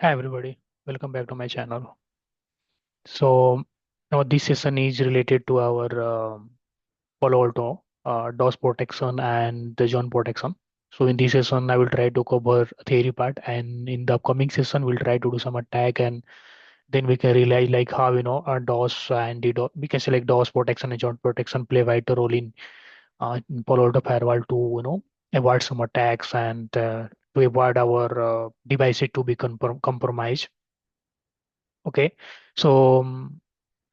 Hi everybody, welcome back to my channel. So now this session is related to our Palo Alto DoS protection and the John protection. So in this session, I will try to cover theory part, and in the upcoming session, we'll try to do some attack, and then we can realize like how DoS and DDoS. We can select DoS protection and John protection play vital role in Palo Alto firewall to avoid some attacks and to avoid our devices to be compromised. Okay, so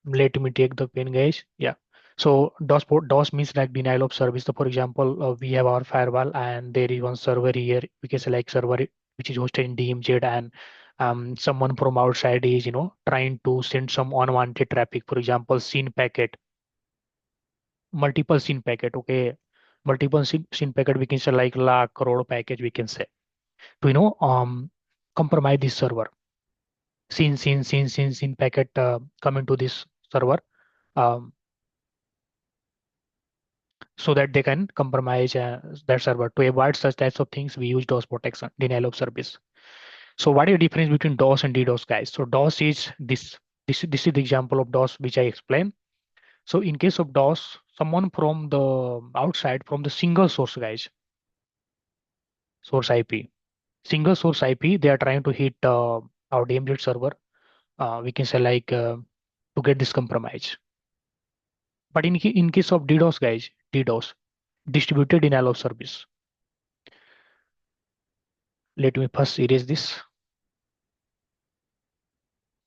let me take the pen, guys. Yeah. So DoS means like denial of service. So for example, we have our firewall and there is one server here. We can select server which is hosted in DMZ, and someone from outside is trying to send some unwanted traffic. For example, scene packet, multiple scene packet. Okay, multiple scene packet. We can say like lakh crore package. We can say to compromise this server. Scene packet coming to this server. Um, so that they can compromise that server. To avoid such types of things, we use DoS protection, denial of service. So what is the difference between DoS and DDoS, guys? So DoS is this. This is the example of DoS which I explained. So in case of DoS, someone from the outside, from the single source, guys, source IP, single source IP, they are trying to hit our DMZ server. We can say like to get this compromise. But in case of DDoS, guys, DDoS, distributed denial of service. Let me first erase this.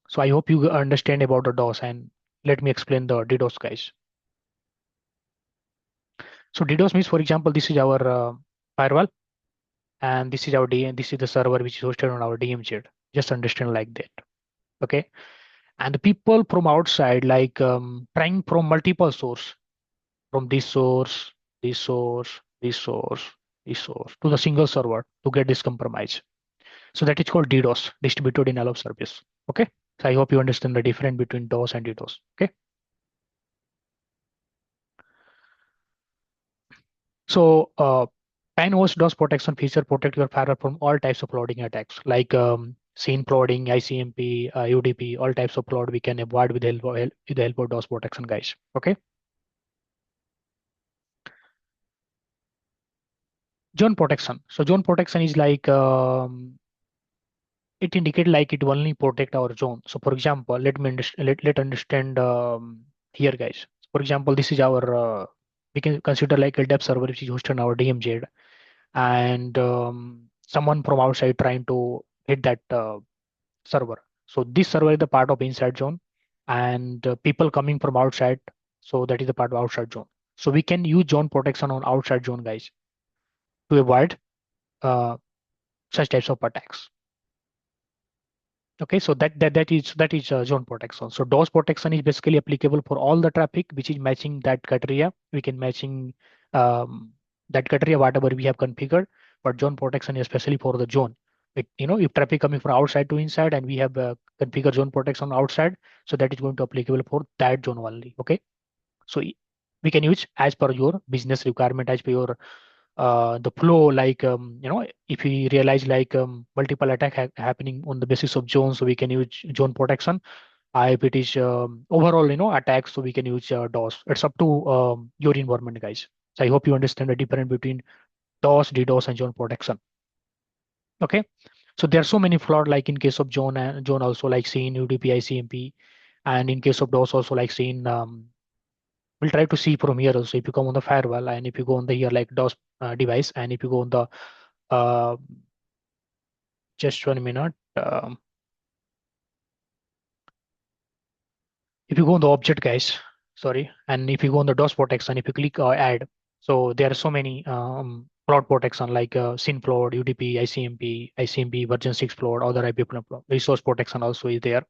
So I hope you understand about the DOS, and let me explain the DDoS, guys. So DDoS means, for example, this is our firewall, and this is our DM. This is the server which is hosted on our DMZ. Just understand like that, okay? And the people from outside, like trying from multiple source, from this source, this source, this source, this source, to the single server to get this compromise. So that is called DDoS, distributed denial of service. Okay. So I hope you understand the difference between DOS and DDoS. Okay. So, pan-host DOS protection feature protect your firewall from all types of loading attacks, like scene flooding, ICMP, UDP, all types of flood we can avoid with with the help of DOS protection, guys. Okay. Zone protection. So zone protection is like it indicate like it only protect our zone. So for example, let understand here, guys. For example, this is our we can consider like a depth server which is hosted on our DMZ, and someone from outside trying to hit that server. So this server is the part of inside zone, and people coming from outside. So that is the part of outside zone. So we can use zone protection on outside zone, guys, to avoid uh, such types of attacks. Okay, so that is zone protection. So DOS protection is basically applicable for all the traffic which is matching that criteria. We can matching that criteria whatever we have configured, but zone protection is especially for the zone. If traffic coming from outside to inside and we have configured zone protection outside, so that is going to applicable for that zone only. Okay, so we can use as per your business requirement, as per your the flow, like if we realize like multiple attack happening on the basis of zone, so we can use zone protection. If it is overall attacks, so we can use DOS. It's up to your environment, guys. So I hope you understand the difference between DOS, DDoS, and zone protection. Okay, so there are so many flaws, like in case of zone, and zone also like scene, UDP, ICMP, and in case of DOS also like scene. We'll try to see from here also. If you come on the firewall, and if you go on the here like DOS device, and if you go on the uh, just 1 minute. If you go on the object, guys, sorry, and if you go on the DOS protection, if you click add, so there are so many cloud protection like SynFloat, UDP, ICMP version 6 float, other IP float. Resource protection also is there.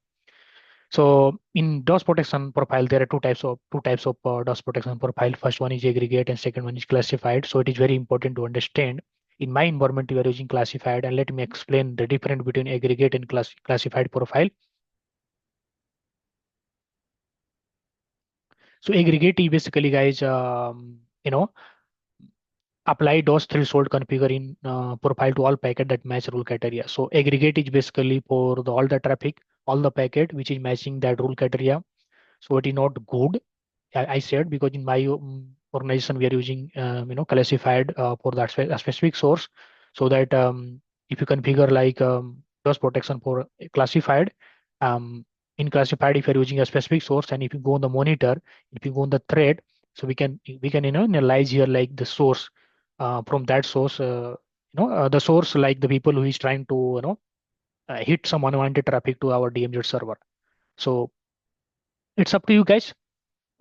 So in DOS protection profile, there are two types of DOS protection profile. First one is aggregate, and second one is classified. So it is very important to understand. In my environment, we are using classified, and let me explain the difference between aggregate and classified profile. So aggregate is basically, guys, apply DoS threshold configuring profile to all packet that match rule criteria. So aggregate is basically for all the traffic, all the packet which is matching that rule criteria. So it is not good. I said because in my organization we are using classified for that a specific source, so that if you configure like DoS protection for classified, um, in classified if you're using a specific source, and if you go on the monitor, if you go on the thread, so we can analyze here like the source from that source, the source like the people who is trying to hit some unwanted traffic to our DMZ server. So it's up to you guys,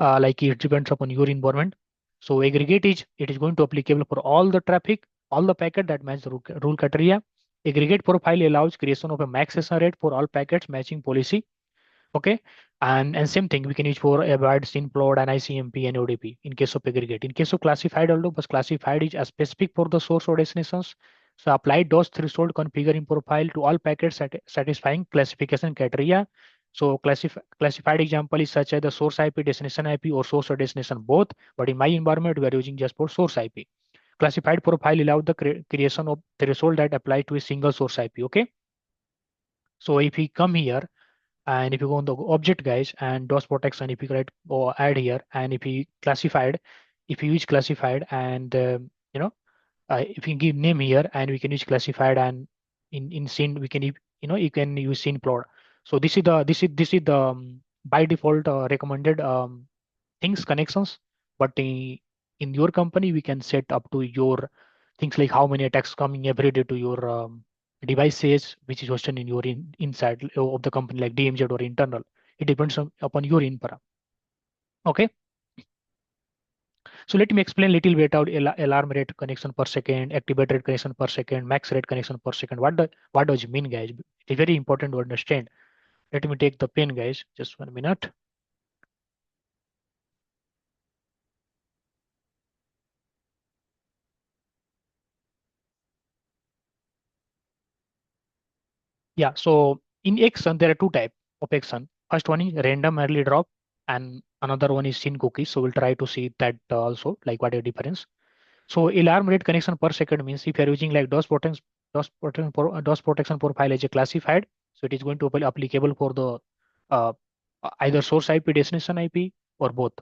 like it depends upon your environment. So aggregate is it is going to applicable for all the traffic, all the packet that match the rule criteria. Aggregate profile allows creation of a max session rate for all packets matching policy. Okay, and same thing we can use for avoid sin plot and ICMP and ODP in case of aggregate. In case of classified, although but classified is a specific for the source or destinations. So apply DOS threshold configuring profile to all packets satisfying classification criteria. So classified example is such as the source IP, destination IP, or source or destination both. But in my environment, we are using just for source IP. Classified profile allow the creation of threshold that apply to a single source IP. Okay. So if we come here and if you go on the object guys and DOS protection, if you write or add here, and if you classified, if you use classified and if you give name here and we can use classified, and in scene we can you can use scene plot. So this is the by default recommended things connections, but in your company we can set up to your things like how many attacks coming every day to your devices which is hosted in your inside of the company like DMZ or internal. It depends upon your infra. Okay, so let me explain little bit about alarm rate connection per second, activate rate connection per second, max rate connection per second. What does it mean, guys? It's very important to understand. Let me take the pen, guys. Just 1 minute. Yeah, so in action, there are two types of action. First one is random early drop, and another one is sin cookies. So we'll try to see that also, like what is the difference. So alarm rate connection per second means if you're using like DOS protection profile as a classified, so it is going to be applicable for the uh, either source IP, destination IP, or both.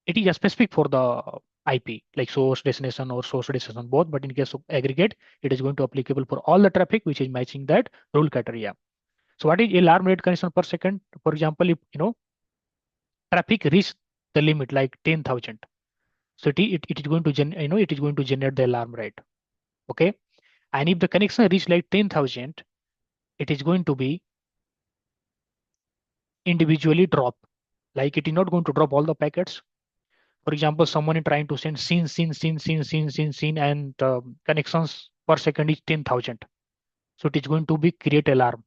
It is specific for the IP, like source destination or source destination both. But in case of aggregate, it is going to applicable for all the traffic which is matching that rule criteria. So what is alarm rate connection per second? For example, if traffic reach the limit like 10,000, so it is going to it is going to generate the alarm rate. Okay, and if the connection reach like 10,000, it is going to be individually drop. Like it is not going to drop all the packets. For example, someone is trying to send scene, and connections per second is 10,000. So it is going to be create alarm.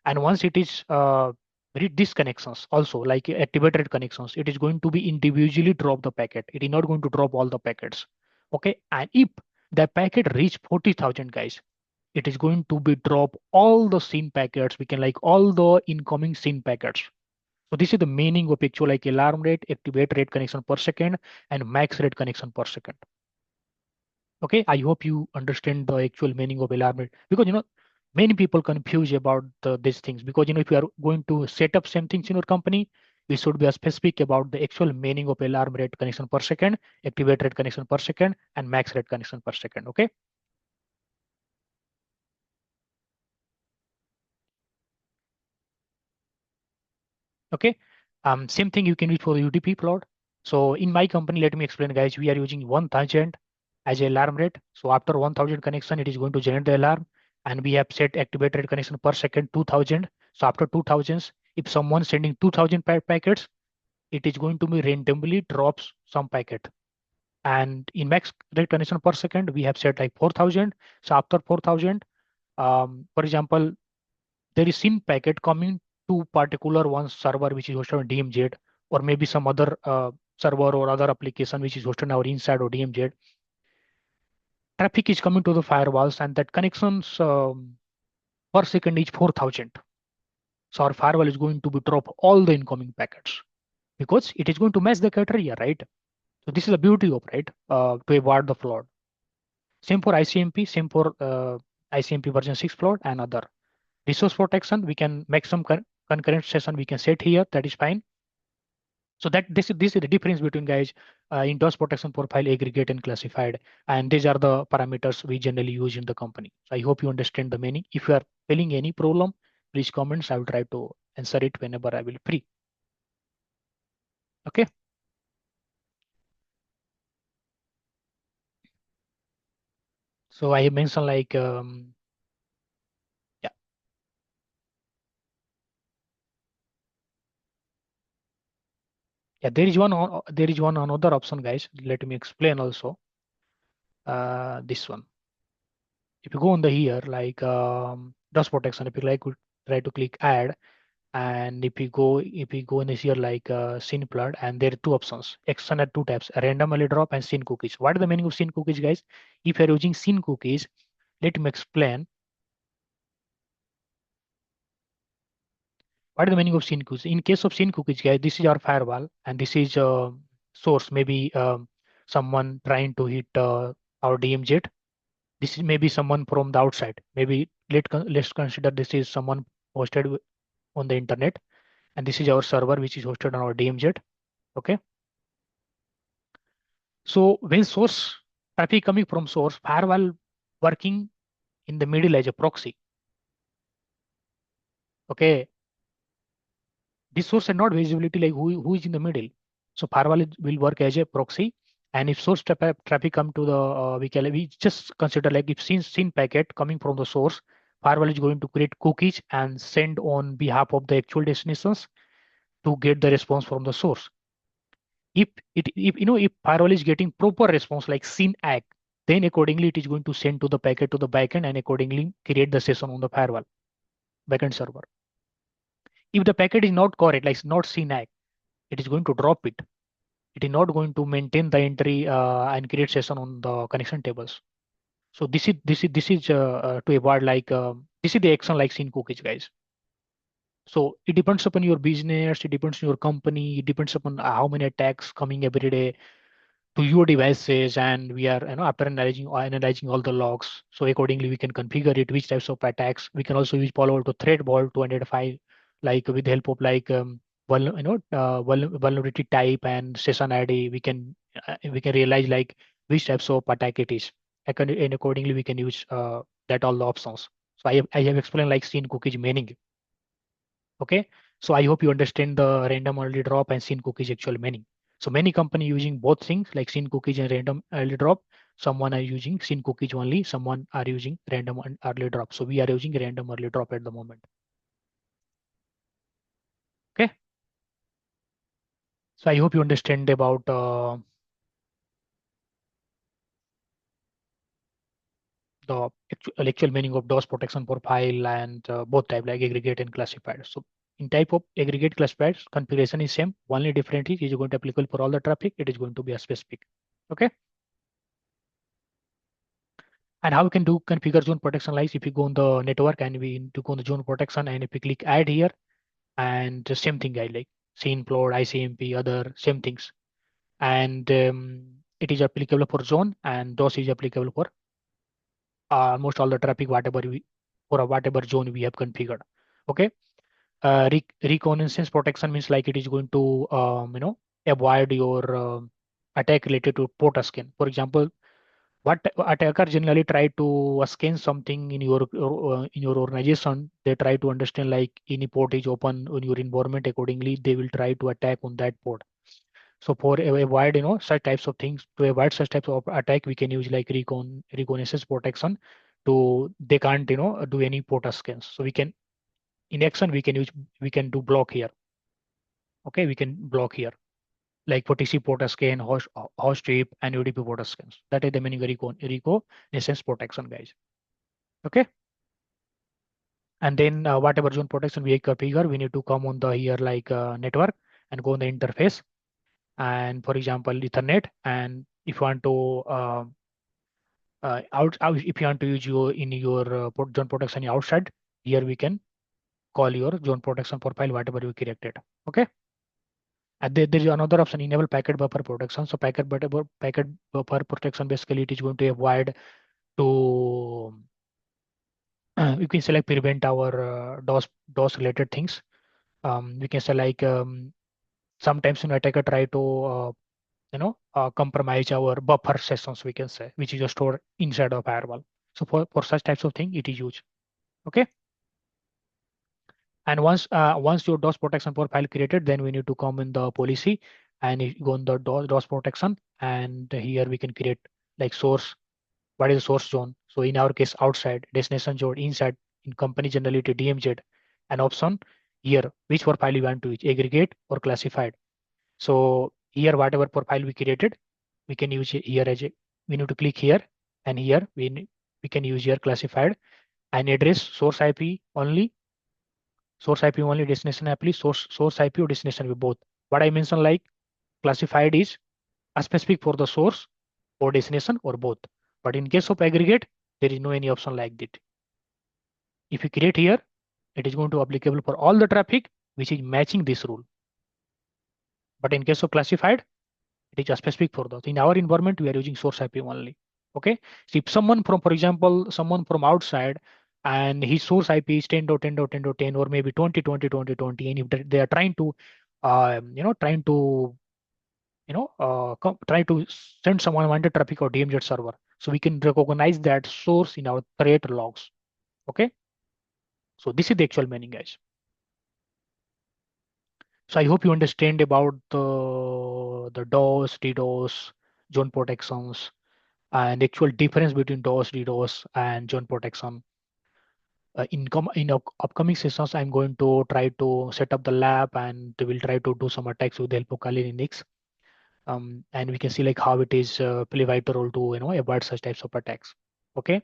And once it is read these connections also like activated connections, it is going to be individually drop the packet. It is not going to drop all the packets. Okay, and if the packet reach 40,000 guys, it is going to be drop all the scene packets. We can like all the incoming scene packets. So this is the meaning of actual like alarm rate, activate rate connection per second, and max rate connection per second. Okay, I hope you understand the actual meaning of alarm rate, because many people confuse about these things, because if you are going to set up same things in your company, we should be specific about the actual meaning of alarm rate connection per second, activate rate connection per second, and max rate connection per second. Okay. Okay. Same thing you can use for UDP plot. So in my company, let me explain, guys. We are using 1,000 as a alarm rate. So after 1,000 connection, it is going to generate the alarm, and we have set activated connection per second 2,000. So after 2,000, if someone sending 2,000 packets, it is going to be randomly drops some packet. And in max rate connection per second, we have set like 4,000. So after 4,000, for example, there is SYN packet coming to particular one server which is hosted on DMZ, or maybe some other server or other application which is hosted on our inside or DMZ. Traffic is coming to the firewalls, and that connections per second is 4,000. So our firewall is going to be drop all the incoming packets because it is going to match the criteria, right? So this is the beauty of, right, to avoid the flood. Same for ICMP, same for ICMP version 6 flood and other. Resource protection, we can make some concurrent session we can set here, that is fine. So that this is the difference between, guys, in DoS protection profile, aggregate and classified, and these are the parameters we generally use in the company. So I hope you understand the meaning. If you are feeling any problem, please comments. I will try to answer it whenever I will free. Okay. So I mentioned like yeah, yeah. There is one another option, guys. Let me explain also. This one. If you go on the here like DoS protection, if you like, try to click add. And if we go in this here like scene flood, and there are two options, action at two tabs, random early drop and scene cookies. What is the meaning of scene cookies, guys? If you're using scene cookies, let me explain what is the meaning of scene cookies. In case of scene cookies, guys, this is our firewall and this is source. Maybe someone trying to hit our DMZ. This is maybe someone from the outside. Maybe let's consider this is someone hosted on the internet, and this is our server which is hosted on our DMZ. Okay. So when source traffic coming from source, firewall working in the middle as a proxy. Okay, this source and not visibility like who is in the middle. So firewall will work as a proxy. And if source traffic come to the we just consider like if seen packet coming from the source, firewall is going to create cookies and send on behalf of the actual destinations to get the response from the source. If firewall is getting proper response like seen act, then accordingly it is going to send to the packet to the backend and accordingly create the session on the firewall backend server. If the packet is not correct, like not seen act, it is going to drop it. It is not going to maintain the entry and create session on the connection tables. So this is to avoid like this is the action like seen cookies, guys. So it depends upon your business, it depends on your company, it depends upon how many attacks coming every day to your devices, and we are after analyzing all the logs, so accordingly we can configure it which types of attacks. We can also use Palo Alto threat ball to identify like with the help of like vulnerability type and session ID. We can realize like which types of attack it is. And accordingly we can use that all the options. So I have explained like scene cookies meaning. Okay, so I hope you understand the random early drop and scene cookies actual meaning. So many company using both things like scene cookies and random early drop. Someone are using scene cookies only. Someone are using random and early drop. So we are using random early drop at the moment. Okay. So I hope you understand about the actual meaning of DoS protection profile and both type like aggregate and classified. So in type of aggregate classified, configuration is same. Only different is going to applicable for all the traffic. It is going to be a specific. Okay. And how we can do configure zone protection, like if you go on the network and we need to go on the zone protection, and if we click add here, and the same thing, I like scene plot, ICMP, other same things. And it is applicable for zone, and DOS is applicable for almost all the traffic, whatever we for whatever zone we have configured. Okay. Reconnaissance protection means like it is going to avoid your attack related to port scan. For example, what attacker generally try to scan something in your organization. They try to understand like any port is open in your environment, accordingly they will try to attack on that port. So for avoid such types of things, to avoid such types of attack, we can use like reconnaissance protection. To they can't do any port scans. So we can in action we can do block here. Okay, we can block here like for TC port scan, host trip, and UDP port scans. That is the meaning of reconnaissance protection, guys. Okay. And then whatever zone protection we configure, we need to come on the here like network and go on the interface. And for example, Ethernet. And if you want to if you want to use your in your zone protection outside, here we can call your zone protection profile, whatever you created. Okay. And there is another option, enable packet buffer protection. So packet buffer protection, basically it is going to avoid to you can select prevent our DOS related things. We can say like sometimes attacker try to compromise our buffer sessions, we can say, which is stored inside of firewall. So for such types of thing it is used. Okay. And once your DOS protection profile created, then we need to come in the policy and go in the DOS protection, and here we can create like source. What is the source zone? So in our case, outside, destination zone, inside, in company generally DMZ, an option here which profile you want to use, aggregate or classified. So here whatever profile we created, we can use it here as a, we need to click here, and here we can use here classified, and address source IP only, destination IP, source IP or destination IP both. What I mentioned like classified is a specific for the source or destination or both. But in case of aggregate, there is no any option like that. If you create here, it is going to applicable for all the traffic which is matching this rule. But in case of classified, it is a specific for those. In our environment, we are using source IP only. Okay. So if someone from, for example, someone from outside and his source IP is 10.10.10.10 or maybe 20.20.20.20, and if they are trying to, trying to, try to send someone wanted traffic or DMZ server, so we can recognize that source in our threat logs. Okay. So this is the actual meaning, guys. So I hope you understand about the DOS, DDoS, zone protections, and actual difference between DOS, DDoS, and zone protection. Upcoming sessions, I'm going to try to set up the lab, and we'll try to do some attacks with the help of Kali Linux. And we can see like how it is play vital role to avoid such types of attacks. Okay.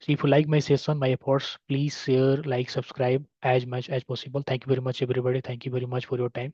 So if you like my session, my efforts, please share, like, subscribe as much as possible. Thank you very much, everybody. Thank you very much for your time.